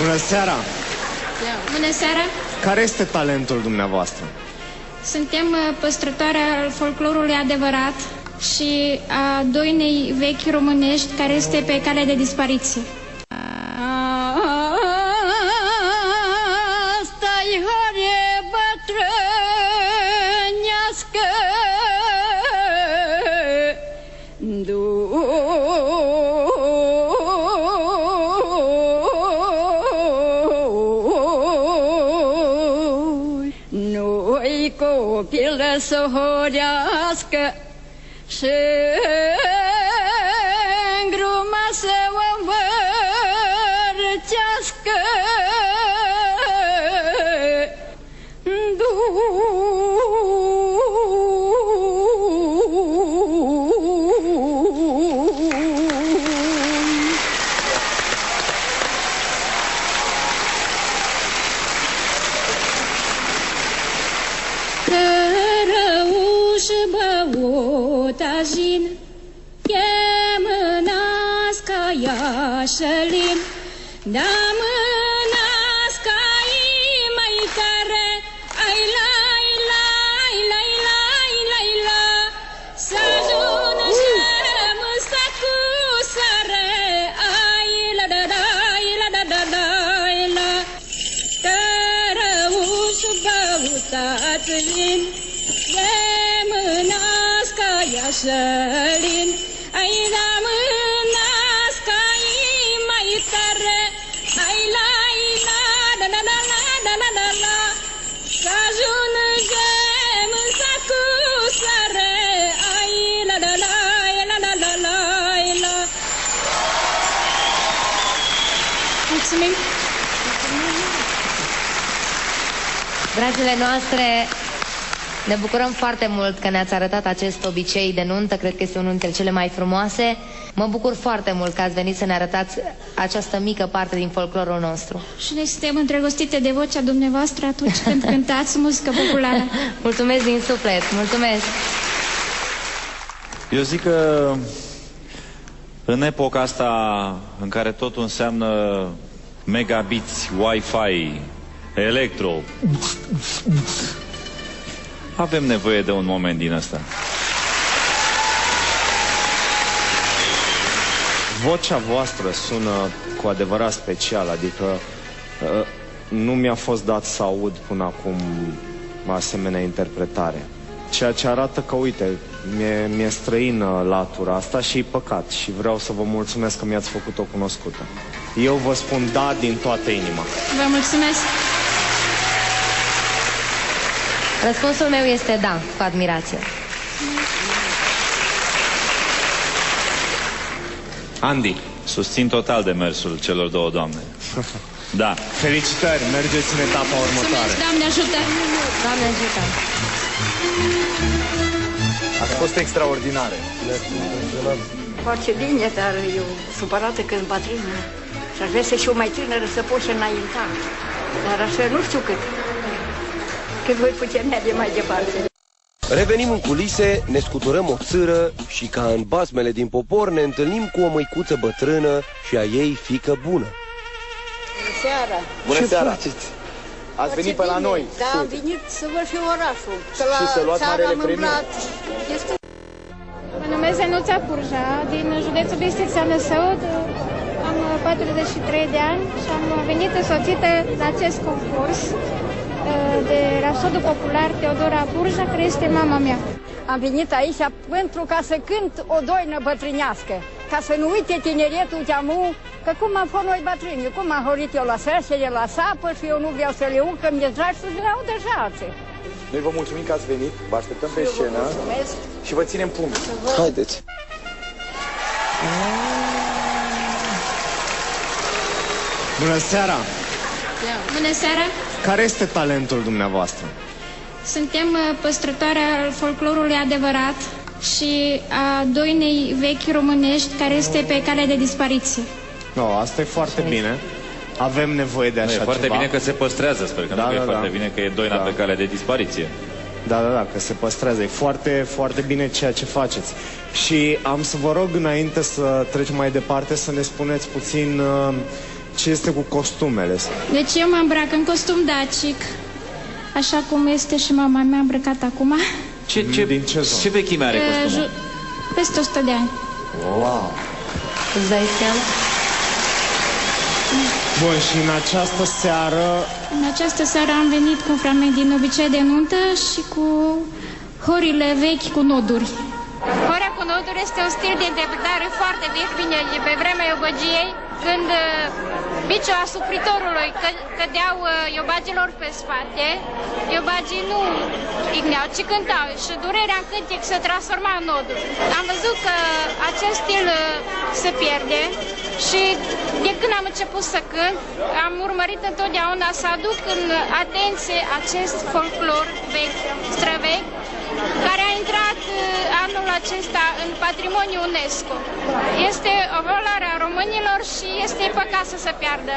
Bună seara! Bună seara! Care este talentul dumneavoastră? Suntem păstrătoare al folclorului adevărat și a doinei vechi românești care este pe cale de dispariție. Asta-i hare bătrânească, nu-i copil să horească și îngruma să o învârtească. Cărăuș băutăjin, e mânească iașălin, da mânească-i mai tare, ai lai, lai, lai, lai, lai, la, să ajună și-mâsa cu sare, ai la da da, la da da da, la. Cărăuș băutăjin, e mânească iașălin, ai la mânească-i mai tare, ai lai, la, da da da la, da la da la, să ajungem însă cu sare, ai la da la, la da da la, la. Mulțumim! Dragile noastre, ne bucurăm foarte mult că ne-ați arătat acest obicei de nuntă. Cred că este unul dintre cele mai frumoase. Mă bucur foarte mult că ați venit să ne arătați această mică parte din folclorul nostru. Și noi suntem îndrăgostite de vocea dumneavoastră atunci când cântați muzică populară. Mulțumesc din suflet, mulțumesc! Eu zic că în epoca asta în care totul înseamnă megabits, Wi-Fi, electro, avem nevoie de un moment din ăsta. Vocea voastră sună cu adevărat special, adică nu mi-a fost dat să aud până acum asemenea interpretare. Ceea ce arată că, uite, mi-e străină latura asta și e păcat și vreau să vă mulțumesc că mi-ați făcut-o cunoscută. Eu vă spun da din toată inima. Vă mulțumesc! Răspunsul meu este da, cu admirație. Andy. Susțin total demersul celor două doamne. Da. Felicitări, mergeți în etapa următoare. Doamne ajută! Doamne ajută! Ați fost extraordinare. Foarte bine, dar eu supărată când bătrână și aș vrea să fiu mai tânără să pot și înainta. Dar așa nu știu cât voi putea merge mai departe. Revenim în culise, ne scuturăm o țâră și ca în basmele din popor ne întâlnim cu o măicuță bătrână și a ei fiică bună. Bună seara! Bună seara! Ați venit pe la noi. Da, am venit să văd și orașul. Și să luați marele premiu. Mă numesc Zenuța Purja, din județul Bistrița Năsăud. Am 43 de ani și am venit însoțită la acest concurs de rapsodul popular Teodora Purja, care este mama mea. Am venit aici pentru ca să cânt o doină bătrânească, ca să nu uite tineretul de-amu, că cum am fost noi bătrâni, cum am horit eu la sășere, la sapă și eu nu vreau să le urc, că mi-e drag să-și vreau deja alții. Noi vă mulțumim că ați venit, vă așteptăm pe scenă și vă ținem pumn. Haideți! Bună seara! Bună seara! Care este talentul dumneavoastră? Suntem păstrătoare al folclorului adevărat și a doinei vechi românești care este pe cale de dispariție. No, asta e foarte bine. Avem nevoie de așa ceva. E foarte bine că se păstrează, sper că nu e foarte bine că e doina pe cale de dispariție. Da, că se păstrează. E foarte, foarte bine ceea ce faceți. Și am să vă rog, înainte să trecem mai departe, să ne spuneți puțin ce este cu costumele? Deci eu mă îmbrac în costum dacic, așa cum este și mama mea îmbrăcat acum. Ce vechime are costumul? Peste 100 de ani. Wow! Îți dai seama? Bun, și în această seară... În această seară am venit cu un fragment din Obicei de nuntă și cu horile vechi cu noduri. Horea cu noduri este un stil de interpretare foarte vechi, bine, pe vremea iobăgiei, când biciul asupritorului cădeau iobagilor pe spate, iobagii nu igneau, ci cântau și durerea în cântec se transforma în noduri. Am văzut că acest stil se pierde și de când am început să cânt, am urmărit întotdeauna să aduc în atenție acest folclor vechi, străvechi, care a intrat anul acesta în patrimoniul UNESCO. Este o valoare a românilor și este păcat să se piardă.